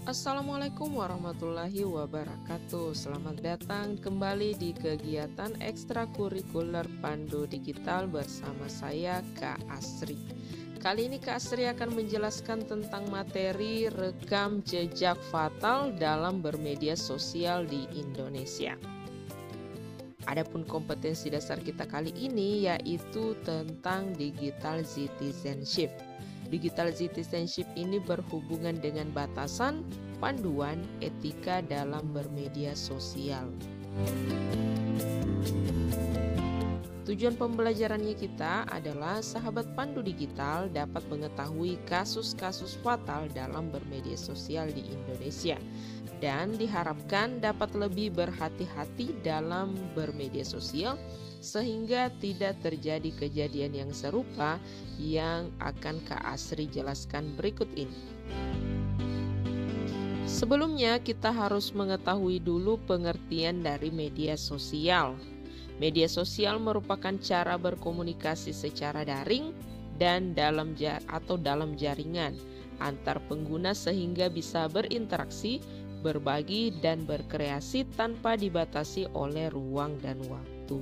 Assalamualaikum warahmatullahi wabarakatuh. Selamat datang kembali di kegiatan ekstrakurikuler Pandu Digital bersama saya Kak Asri. Kali ini Kak Asri akan menjelaskan tentang materi rekam jejak fatal dalam bermedia sosial di Indonesia. Adapun kompetensi dasar kita kali ini yaitu tentang digital citizenship. Digital citizenship ini berhubungan dengan batasan, panduan, etika dalam bermedia sosial. Tujuan pembelajarannya kita adalah sahabat Pandu Digital dapat mengetahui kasus-kasus fatal dalam bermedia sosial di Indonesia dan diharapkan dapat lebih berhati-hati dalam bermedia sosial sehingga tidak terjadi kejadian yang serupa yang akan Kak Asri jelaskan berikut ini. Sebelumnya kita harus mengetahui dulu pengertian dari media sosial. Media sosial merupakan cara berkomunikasi secara daring dan dalam jaringan antar pengguna sehingga bisa berinteraksi, berbagi, dan berkreasi tanpa dibatasi oleh ruang dan waktu.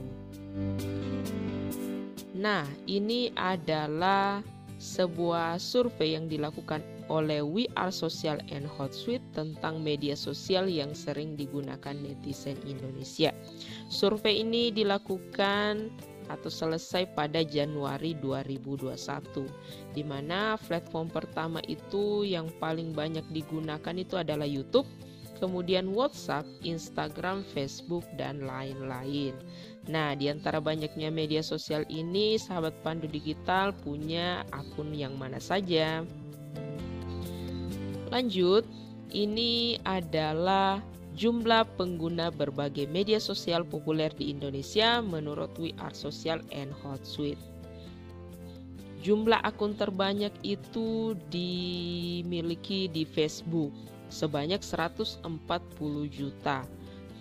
Nah, ini adalah sebuah survei yang dilakukan oleh We Are Social and Hootsuite tentang media sosial yang sering digunakan netizen Indonesia. Survei ini dilakukan atau selesai pada Januari 2021, di mana platform pertama itu yang paling banyak digunakan itu adalah YouTube, kemudian WhatsApp, Instagram, Facebook, dan lain-lain. Nah, di antara banyaknya media sosial ini, sahabat Pandu Digital punya akun yang mana saja? Lanjut, ini adalah jumlah pengguna berbagai media sosial populer di Indonesia menurut We Are Social and Hootsuite. Jumlah akun terbanyak itu dimiliki di Facebook sebanyak 140 juta.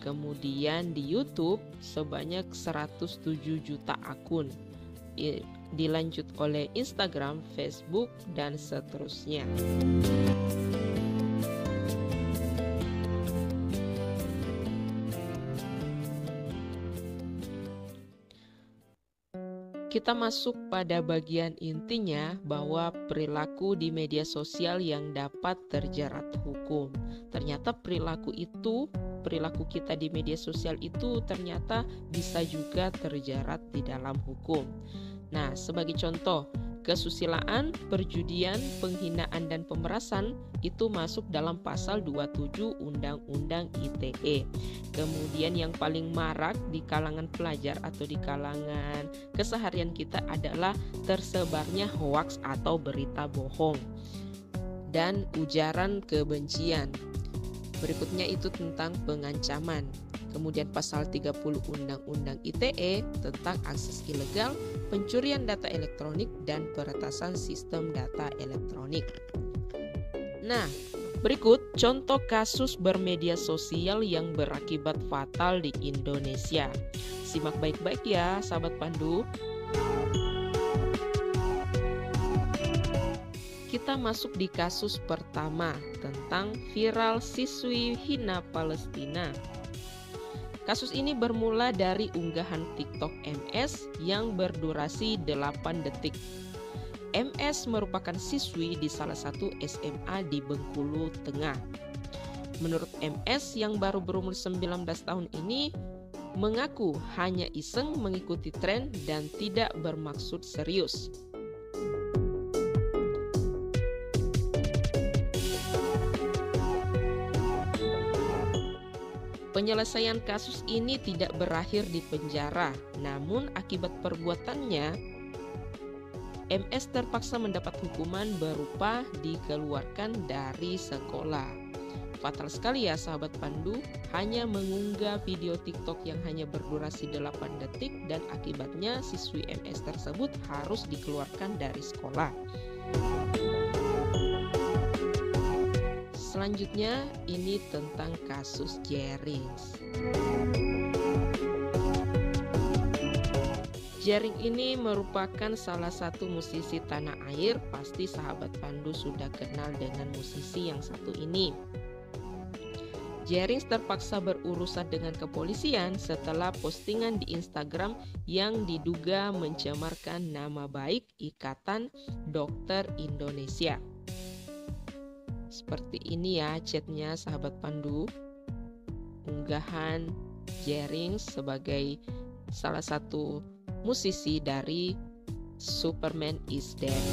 Kemudian di YouTube sebanyak 107 juta akun. Dilanjut oleh Instagram, Facebook, dan seterusnya. Kita masuk pada bagian intinya bahwa perilaku di media sosial yang dapat terjerat hukum. Ternyata perilaku kita di media sosial itu ternyata bisa juga terjerat di dalam hukum. Nah, sebagai contoh, kesusilaan, perjudian, penghinaan, dan pemerasan itu masuk dalam pasal 27 Undang-Undang ITE. Kemudian yang paling marak di kalangan pelajar atau di kalangan keseharian kita adalah tersebarnya hoaks atau berita bohong dan ujaran kebencian. Berikutnya itu tentang pengancaman. Kemudian pasal 30 Undang-Undang ITE tentang akses ilegal, pencurian data elektronik, dan peretasan sistem data elektronik. Nah, berikut contoh kasus bermedia sosial yang berakibat fatal di Indonesia. Simak baik-baik ya, sahabat Pandu. Kita masuk di kasus pertama tentang viral siswi hina Palestina. Kasus ini bermula dari unggahan TikTok MS yang berdurasi 8 detik. MS merupakan siswi di salah satu SMA di Bengkulu Tengah. Menurut MS yang baru berumur 19 tahun ini, mengaku hanya iseng mengikuti tren dan tidak bermaksud serius. Penyelesaian kasus ini tidak berakhir di penjara, namun akibat perbuatannya, MS terpaksa mendapat hukuman berupa dikeluarkan dari sekolah. Fatal sekali ya sahabat Pandu, hanya mengunggah video TikTok yang hanya berdurasi 8 detik dan akibatnya siswi MS tersebut harus dikeluarkan dari sekolah. Selanjutnya ini tentang kasus Jerings. Jering ini merupakan salah satu musisi tanah air, pasti sahabat Pandu sudah kenal dengan musisi yang satu ini. Jerings terpaksa berurusan dengan kepolisian setelah postingan di Instagram yang diduga mencemarkan nama baik Ikatan Dokter Indonesia. Seperti ini ya chatnya sahabat Pandu. Unggahan Jerings sebagai salah satu musisi dari Superman is Dead.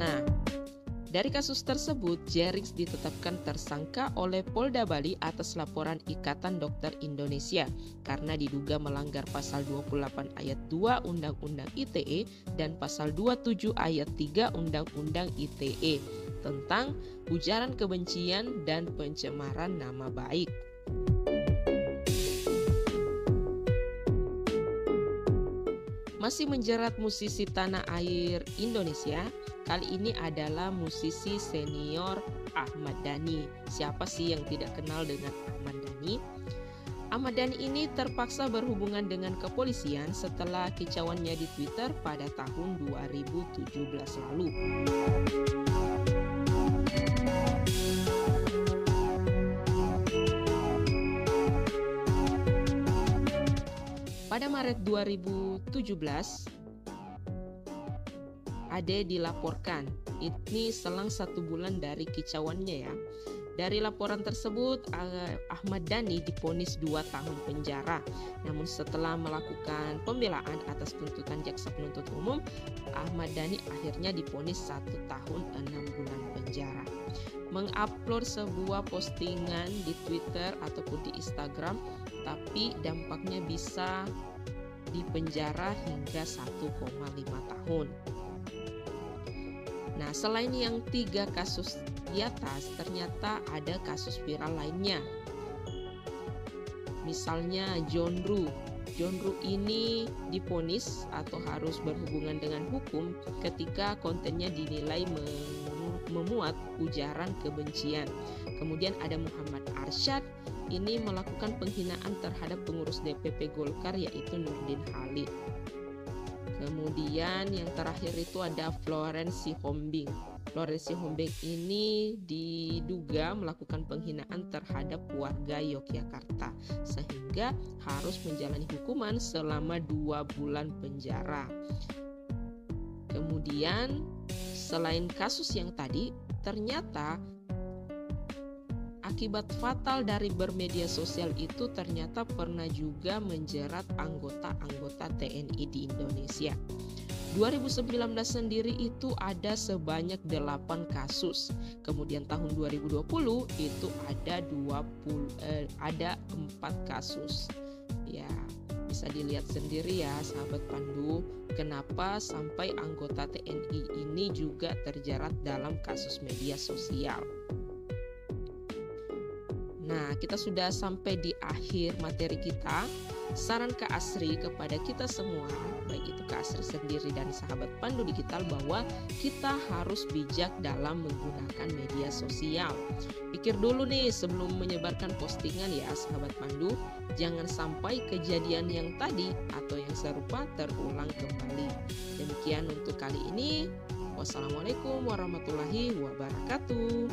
Nah, dari kasus tersebut, Jerings ditetapkan tersangka oleh Polda Bali atas laporan Ikatan Dokter Indonesia karena diduga melanggar pasal 28 ayat 2 Undang-Undang ITE dan pasal 27 ayat 3 Undang-Undang ITE tentang ujaran kebencian dan pencemaran nama baik. Masih menjerat musisi tanah air Indonesia, kali ini adalah musisi senior Ahmad Dhani. Siapa sih yang tidak kenal dengan Ahmad Dhani? Ahmad Dhani ini terpaksa berhubungan dengan kepolisian setelah kicauannya di Twitter pada tahun 2017 lalu. Pada Maret 2017, Ade dilaporkan. Ini selang 1 bulan dari kicauannya ya. Dari laporan tersebut, Ahmad Dhani divonis 2 tahun penjara. Namun setelah melakukan pembelaan atas tuntutan jaksa penuntut umum, Ahmad Dhani akhirnya divonis 1 tahun 6 bulan penjara. Mengupload sebuah postingan di Twitter ataupun di Instagram, tapi dampaknya bisa dipenjara hingga 1,5 tahun. Nah, selain yang 3 kasus di atas, ternyata ada kasus viral lainnya. Misalnya John Ru. John Ru ini divonis atau harus berhubungan dengan hukum ketika kontennya dinilai memuat ujaran kebencian. Kemudian ada Muhammad Arsyad, ini melakukan penghinaan terhadap pengurus DPP Golkar yaitu Nurdin Halid. Kemudian yang terakhir itu ada Florence Sihombing. Florence Sihombing ini diduga melakukan penghinaan terhadap warga Yogyakarta sehingga harus menjalani hukuman selama 2 bulan penjara. Kemudian selain kasus yang tadi, ternyata akibat fatal dari bermedia sosial itu ternyata pernah juga menjerat anggota-anggota TNI di Indonesia. 2019 sendiri itu ada sebanyak 8 kasus. Kemudian tahun 2020 itu ada 4 kasus. Ya, bisa dilihat sendiri ya sahabat Pandu, kenapa sampai anggota TNI ini juga terjerat dalam kasus media sosial. Nah, kita sudah sampai di akhir materi kita. Saran Kak Asri kepada kita semua, baik itu Kak Asri sendiri dan sahabat Pandu Digital, bahwa kita harus bijak dalam menggunakan media sosial. Pikir dulu nih sebelum menyebarkan postingan ya sahabat Pandu. Jangan sampai kejadian yang tadi atau yang serupa terulang kembali. Demikian untuk kali ini. Wassalamualaikum warahmatullahi wabarakatuh.